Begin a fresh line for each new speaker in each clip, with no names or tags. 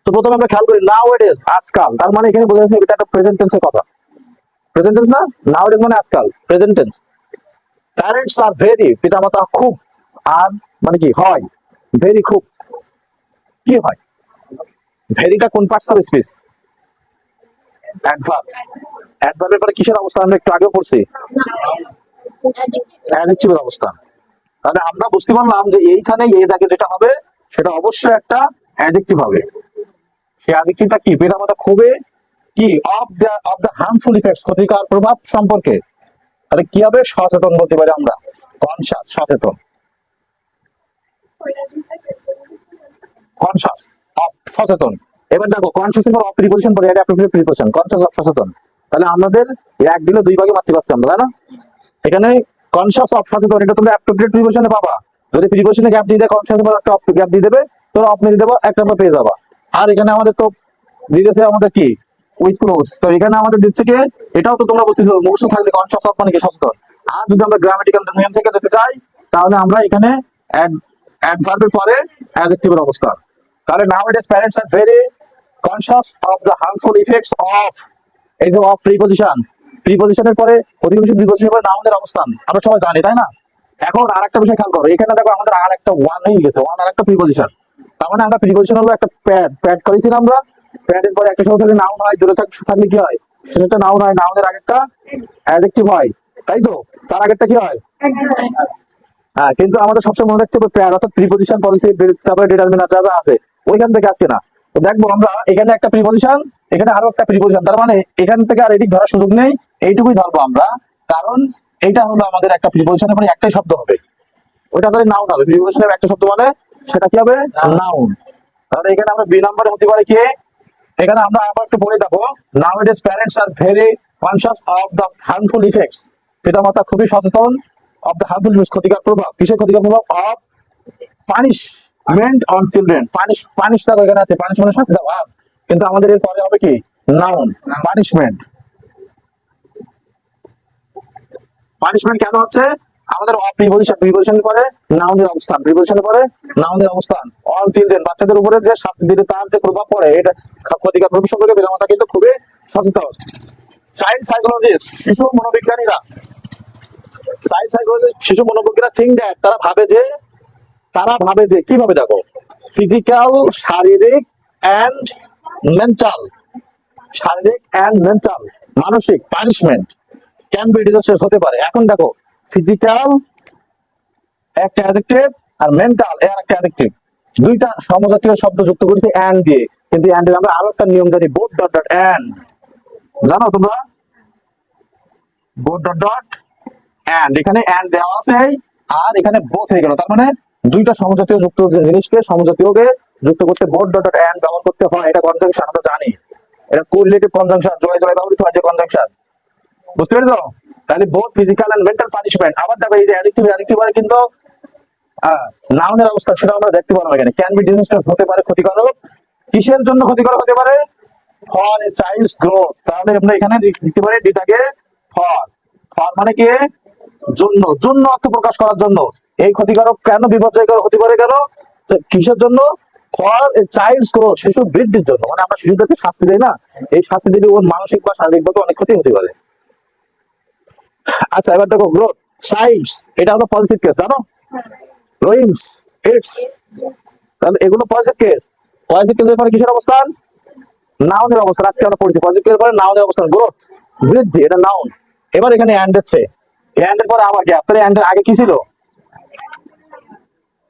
তো প্রথমে আমরা খেয়াল করি নাও ইট ইজ, আজকাল, তার মানে এখানে বোঝা যাচ্ছে এটা একটা প্রেজেন্ট টেন্সের কথা। প্রেজেন্ট টেন্স না, নাও ইট ইজ মানে আজকাল, present tense. Parents are very, পিতামাতা খুব, আর মানে কি হয়, ভেরি খুব, কি হয়, ভেরিটা কোন পার্টস অফ স্পিচ? অ্যাডভার্ব। অ্যাডভার্বের পরে কিসের অবস্থা আমরা একটু আগেও পড়ছি? অ্যাডজেক্টিভের অবস্থা। তাহলে আমরা বুঝতে পারলাম যে এইখানে এ দাগে যেটা হবে সেটা অবশ্যই একটা অ্যাডজেক্টিভ হবে। সেই অ্যাডজেক্টিভটা কি? পিতামাতা খুবই কি অফ দ্য হার্মফুল ইফেক্টস, ক্ষতিকর প্রভাব সম্পর্কে। তাহলে কি হবে? সচেতন বলতে পারি আমরা, কনসাস, সচেতন, কনসাস অফ, সচেতন। এবার দেখো কনসাস এর পর অফ প্রিপোজিশন পরে এটা অ্যাপ্রোপ্রিয়েট প্রিপোজিশন, কনসাস অফ, সচেতন। তাহলে আমাদের এক দিলে দুই ভাগে মারতে পারছি আমরা, তাই না? এখানে কনসাস অফ, সচেতন, এটা তোমরা অ্যাপ্রোপ্রিয়েট প্রিপোজিশনে পাবা। যদি প্রিপোজিশনে গ্যাপ দিয়ে দেয়, কনসাস এর একটা গ্যাপ দিয়ে দেবে, তোমরা অফ মেরে দেবো, এক নম্বর পেয়ে যাবা। আর এখানে আমাদের তো দিতেছে আমাদের কি, উইথ ক্লোজ। তো এখানে আমাদের দিচ্ছে কি, এটাও তো তোমরা বুঝতেছো, মুখস্থ থাকলে কনসাস অফ মানে কি, সচেতন। আর যদি আমরা গ্রামাটিক্যাল নিয়ম থেকে যেতে চাই, তাহলে আমরা এখানে অ্যাডভার্বের পরে অ্যাডজেক্টিভের অবস্থা। তাহলে nowadays parents are very conscious of the harmful effects of, এই যে অফ প্রিপোজিশন, প্রিপোজিশনের পরে অধিকাংশ প্রিপোজিশনের পরে নাউনের অবস্থান আমরা সবাই জানি, তাই না? এখন আরেকটা বিষয় খেয়াল করো, এখানে দেখো আমাদের আর একটা ওয়ান হয়ে গেছে, ওয়ান আর একটা প্রিপোজিশন। তার মানে আমরা প্রিপোজিশন হলো একটা প্যাড, প্যাড করেছিলাম আমরা, প্যাডের পরে একটা সময় থাকলে নাউন হয়, দূরে থাকলে কি হয়, সেটা নাউন হয়, নাউনের আগেরটা অ্যাডজেক্টিভ হয়, তাই তো? তার আগেরটা কি হয়? হ্যাঁ, কিন্তু আমাদের সবসময় মনে রাখতে হবে প্যাড অর্থাৎ প্রিপোজিশন, পজিটিভ, তারপরে ডিটারমিনার যা যা আছে ওইখান থেকে আজকে না। তো দেখবো আমরা এখানে একটা প্রিপোজিশন, এখানে আরো একটা প্রিপোজিশন, তার মানে এখান থেকে আর এদিক ধরার সুযোগ নেই, এইটুকুই ধরবো আমরা। কারণ এটা হলো আমাদের একটা প্রিপোজিশনের পরে একটাই শব্দ হবে, ওইটা তাহলে নাউন হবে। প্রিপোজিশনের একটা শব্দ মানে সেটা কি হবে? নাউন। তাহলে এখানে আমরা বি নম্বরে হতে পারে কি, এখানে আমরা আবার একটু পড়ে যাবো। nowadays parents are very conscious of the harmful effects, পিতামাতা খুবই সচেতন of the harmful effects, ক্ষতিকর প্রভাব, কিসের ক্ষতিকর প্রভাব? of punishment on children, punish দেখো এখানে আছে, পানিশ মানে শাস্তি দেওয়া, কিন্তু আমাদের এর পরে হবে কি, নাউন, পানিশমেন্ট। পানিশমেন্ট কেন হচ্ছে? আমাদের প্রিপোজিশনের পরে নাউনের অবস্থান, প্রিপোজিশনের পরে নাউনের অবস্থান। অল চিলড্রেন, বাচ্চাদের উপরে যে শাস্তি দিলে তার যে প্রভাব পড়ে, এটা ক্ষতিকর প্রভাব সম্পর্কে পিতামাতা কিন্তু খুবই সচেতন। চাইল্ড সাইকোলজিস্ট, শিশু মনোবিজ্ঞানীরা, চাইল্ড সাইকোলজিস্ট, শিশু মনোবিজ্ঞানীরা থিঙ্ক দ্যাট, তারা ভাবে যে কিভাবে, দেখো, ফিজিক্যাল, শারীরিক এন্ড মেন্টাল, শারীরিক এন্ড মেন্টাল, মানসিক পানিশমেন্ট ক্যান বি ডিজাস্টার্স, হতে পারে। এখন দেখো ফিজিক্যাল একটা অ্যাডজেক্টিভ আর মেন্টাল এর একটা অ্যাডজেক্টিভ, দুইটা সমজাতীয় শব্দ যুক্ত করেছে এন্ড দিয়ে, কিন্তু এন্ড এর আমরা আরো একটা নিয়ম জানি, বোথ ডট ডট এন্ড, জানো তোমরা? বোথ ডট ডট এন্ড, এখানে এন্ড দেওয়া আছে আর এখানে বোথ হয়ে গেল, তার মানে দুইটা সমজাতীয় যুক্ত জিনিসকে, সমজাতীয়কে যুক্ত করতে বোথ ডট ডট এন্ড ব্যবহার করতে হয়। এটা কনজাংশন, আমরা জানি, এটা কোরিলেটিভ কনজাংশন, জয় জয় ব্যবহৃত হয় যে কনজাংশন, বুঝতে পেরেছো? তাহলে both physical and mental punishment. আবার দেখো এই যে অ্যাডজেক্টিভ কিন্তু নাউনের অবস্থা, সেটা আমরা দেখতে পারবো এখানে, ক্যান বি ডিজাস্টার্স, হতে পারে ক্ষতিকারক। কিসের জন্য ক্ষতিকারক হতে পারে? For a child's growth. তাহলে আমরা এখানে লিখতে পারি ডিটাকে ফর, ফর মানে কি, জন্য, জন্য অর্থ প্রকাশ করার জন্য। এই ক্ষতিকারক কেন, বিপর্যয়কারক হতে পারে কেন, কিসের জন্য? ফর এ চাইল্ডস গ্রোথ, শিশুর বৃদ্ধির জন্য। মানে আমরা শিশুদেরকে শাস্তি দেই না, এই শাস্তি দিলে ওর মানসিক বা শারীরিক ভাবে অনেক ক্ষতি হতে পারে। আচ্ছা এবার দেখো গ্রোথ, সাইডস, এটা হলো পজিটিভ কেস, জানো? রোইংস, ইটস, তাহলে এগুলো পজিটিভ কেস। পজিটিভ কেসের পরে কিসের অবস্থান? নাউনের অবস্থান। আজকে আমরা পড়েছি পজিটিভ কেসের পরে নাউনের অবস্থান, গ্রোথ, বৃদ্ধি, এটা নাউন। এবার এখানে এন্ড হচ্ছে, এন্ড এর পরে আবার গ্যাপ, তাহলে এন্ড এর আগে কি ছিল?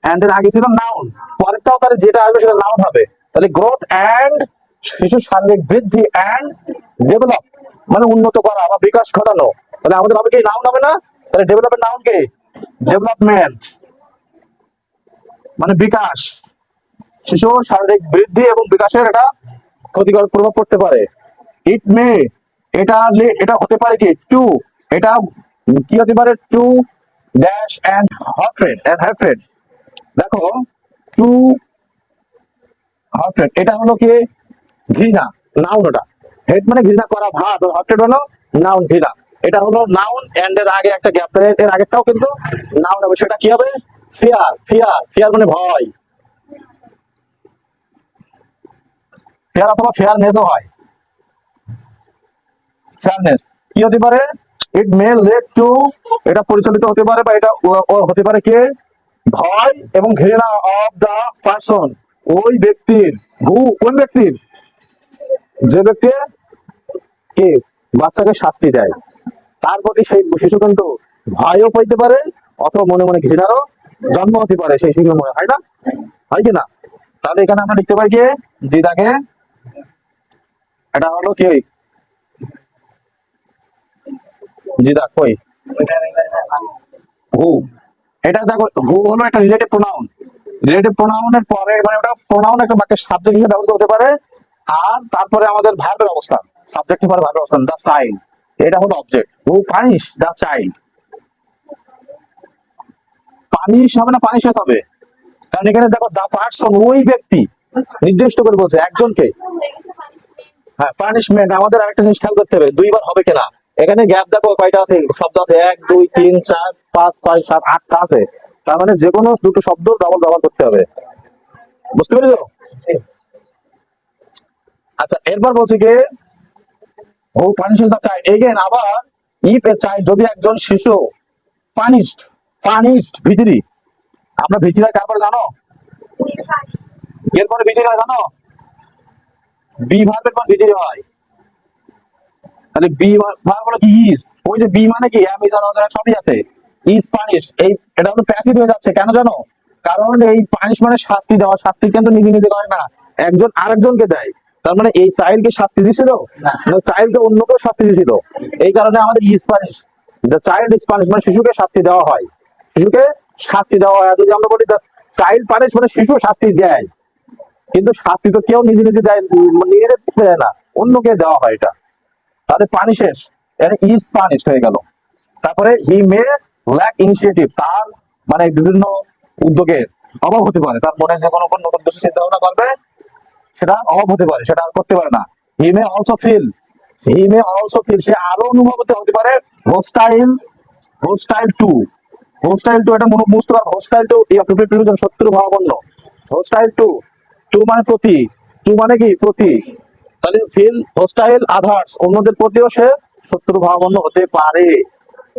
এন্ড এর আগে ছিল নাউন, পরেরটাও তাহলে যেটা আসবে সেটা নাউন হবে। তাহলে গ্রোথ এন্ড, শিশুর শারীরিক বৃদ্ধি এন্ড ডেভেলপ মানে উন্নত করা বা বিকাশ ঘটানো, তাহলে আমাদের হবে কি, নাউন হবে না? তাহলে ডেভেলপের নাউন কি? ডেভেলপমেন্ট মানে বিকাশ। শিশুর শারীরিক বৃদ্ধি এবং বিকাশের এটা ক্ষতিকর প্রভাব পড়তে পারে। ইট মে, এটা হতে পারে কি, টু, এটা কি হতে পারে? টু ড্যাশ এন্ড হটরেড এন্ড হ্যাটরেড, দেখো টু হটরেড, এটা হলো কি, ঘৃণা, নাউন। ওটা হেড মানে ঘৃণা করা, ভাব, হটরেড হলো নাউন, ঘৃণা। এটা হলো নাউন, এন্ড এর আগে একটা গ্যাপ, এর আগেরটাও কিন্তু নাউন হবে, সেটা কি হবে? ফিয়ার, ফিয়ার, ফিয়ার মানে ভয়। ফেয়ার অথবা ফেয়ারনেসও হয়। ফেয়ারনেস কি হতে পারে? ইট মে লিড টু, এটা পরিচালিত হতে পারে বা এটা হতে পারে কে? ভয় এবং ঘৃণা অফ দা পারসন, ওই ব্যক্তির, কোন ব্যক্তির? যে ব্যক্তি কে বাচ্চাকে শাস্তি দেয় তার প্রতি সেই শিশু কিন্তু ভয়ও পাইতে পারে অথবা মনে মনে ঘৃণারও জন্ম হতে পারে সেই শিশুর মনে, হয় না? হয় কি না? তাহলে এখানে আমরা লিখতে পারি কি, যেটাকে এটা হলো কি, জিদা কই হু, এটা দেখো হু হলো একটা রিলেটিভ প্রোনাউন। রিলেটিভ প্রোনাউনের পরে মানে ওটা প্রোনাউন একটা বাক্যের সাবজেক্ট হিসেবে ব্যবহৃত হতে পারে, আর তারপরে আমাদের ভার্বের অবস্থান, সাবজেক্টের পরে ভার্বের অবস্থান, দা চাইল্ড, এটা হলো অবজেক্ট। হু পানিশ দা চাইল্ড, পানিশ হবে না পানিশেস হবে? কারণ এখানে দেখো দা পারসন, ওই ব্যক্তি নির্দিষ্ট করে বলছে একজনকে। হ্যাঁ পানিশমেন্ট, আমাদের আরেকটা জিনিস খেয়াল করতে হবে, দুইবার হবে কিনা। এখানে গ্যাপ দেখো কয়টা আছে, শব্দ আছে 1 2 3 4 5 6 7 8টা আছে। তার মানে যে কোনো দুটো শব্দ ডাবল ব্যবহার করতে হবে, বুঝতে পেরেছো? আচ্ছা এরপর বলছি কি, ও পানিশেস দা চাইল্ড এগেন, আবার ইফ এ চাইল্ড, যদি একজন শিশু পানিশড, পানিশড ভিতরি, আমরা ভিতরি তারপরে জানো এরপরে ভিতরি হয় জানো, বি ভার্বের পর ভিতরি হয়। তাহলে বি ভার্ব হলো কি ইজ, ওই যে বি মানে কি এম ইজ আর অদার সবই আছে, ইজ পানিশ, এই এটা হলো প্যাসিভ হয়ে যাচ্ছে কেন জানো? কারণ এই পানিশ মানে শাস্তি দেওয়া, শাস্তি কিন্তু নিজে নিজে করে না, একজন আরেকজনকে দেয়। তার মানে এই চাইল্ডকে শাস্তি দিছিল না, চাইল্ডকে অন্য কেউ শাস্তি দিছিল, এই কারণে আমাদের is punish, the child is punish মানে শিশুকে শাস্তি দেওয়া হয়, শিশুকে শাস্তি দেওয়া হয়। আর যদি আমরা বলি দ্য চাইল্ড পানিশ মানে শিশু শাস্তি দেয়, কিন্তু শাস্তি তো কেউ নিজে নিজে দেয়, নিজে দেয় না, অন্যকে দেওয়া হয় এটা। তাহলে পানিশেস, এর ইজ পানিশড হয়ে গেল। তারপরে হি মে ল্যাক ইনিশিয়েটিভ, তার মানে বিভিন্ন উদ্যোগের অভাব হতে পারে, তার মনে যে কোনো নতুন কিছু চিন্তা ভাবনা করবে সেটা অভাব হতে পারে, সেটা আর করতে পারে না। He may also feel, he may also feel, সে আরো অনুভব হতে পারে hostile, hostile to, hostile to এটা বুঝতে পারবো, হোস্টাইল টু এই অ্যাপ্রোপ্রিয়েট প্রিপোজিশন শত্রু ভাবাপন্ন, হোস্টাইল টু, টু মানে প্রতি, টু মানে কি প্রতি, তাহলে ফিল হোস্টাইল আদার্স, অন্যদের প্রতিও সে শত্রু ভাবাপন্ন হতে পারে।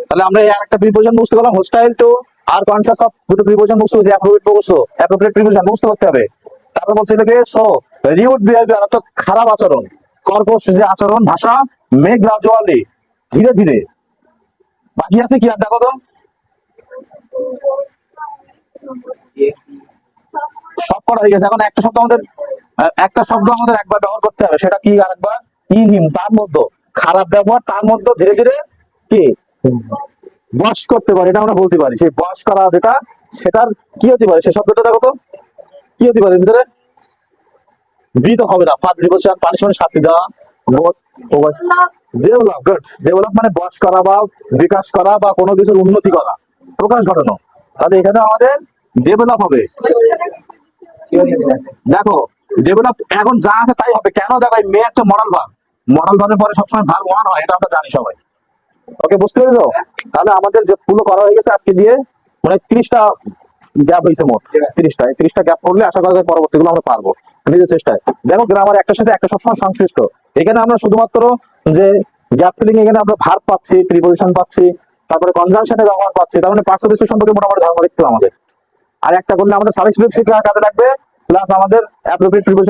তাহলে আমরা এই আরেকটা প্রিপোজিশন বুঝতে গেলাম, হোস্টাইল টু আর কনসিয়াস অফ, দুটো প্রিপোজিশন বুঝতে হচ্ছে, অ্যাপ্রোপ্রিয়েট প্রিপোজিশন বুঝতে করতে হবে। তারপর বলছে কি সো রিউড বিহেভিয়ার, অর্থাৎ খারাপ আচরণ, কর্কশ যে আচরণ, ভাষা, মে গ্রাজুয়ালি ধীরে ধীরে, বাকি আছে কি আর দেখো তো, সব করা হয়ে গেছে। এখন একটা শব্দ আমাদের, একটা শব্দ আমাদের একবার ব্যবহার করতে হবে, সেটা কি আরেকবার, ইন হিম, তার মধ্যে খারাপ ব্যবহার, তার মধ্যে ধীরে ধীরে কি বশ করতে পারে, এটা আমরা বলতে পারি। সেই বশ করা যেটা, সেটার কি হতে পারে, সেই শব্দটা দেখো তো কি হতে পারে ভিতরে, বি তো হবে না, ফার্স্ট প্রিপোজিশন, পানিশমেন্ট শাস্তি দেওয়া, বোধ, ডেভেলপ, গুড, ডেভেলপ মানে বশ করা বা বিকাশ করা বা কোনো কিছুর উন্নতি করা, প্রকাশ ঘটানো। তাহলে এখানে আমাদের ডেভেলপ হবে, দেখো ডেভেলপ এখন যা আছে তাই হবে, কেন দেখো এই মে একটা মডেল ভার্ব, মডেল ভার্বের পরে সবসময় ভার্ব ওয়ান হয়, এটা আমরা জানি সবাই। ওকে বুঝতে পেরেছো? তাহলে আমাদের যে পুরো করা হয়ে গেছে আজকে দিয়ে, মানে 30টা গ্যাপ হয়েছে মোট, 30টা, এই 30টা গ্যাপ করলে আশা করা যায় পরবর্তীগুলো আমরা পারবো নিজের চেষ্টায়। দেখো গ্রামার একটার সাথে একটা সবসময় সংশ্লিষ্ট, এখানে আমরা শুধুমাত্র যে গ্যাপ ফিলিং, এখানে আমরা ভার্ব পাচ্ছি, প্রিপোজিশন পাচ্ছি, তারপরে কনজাংশনের ব্যবহার পাচ্ছি, তার মানে পার্টস অফ স্পিচ সম্পর্কে মোটামুটি ধারণা দেখতে হবে আমাদের। আর একটা করলে আমাদের সাফিক্স প্রিফিক্স কাজে লাগবে, প্লাস আমাদের অ্যাপ্রোপ্রিয়েট প্রিপোজিশন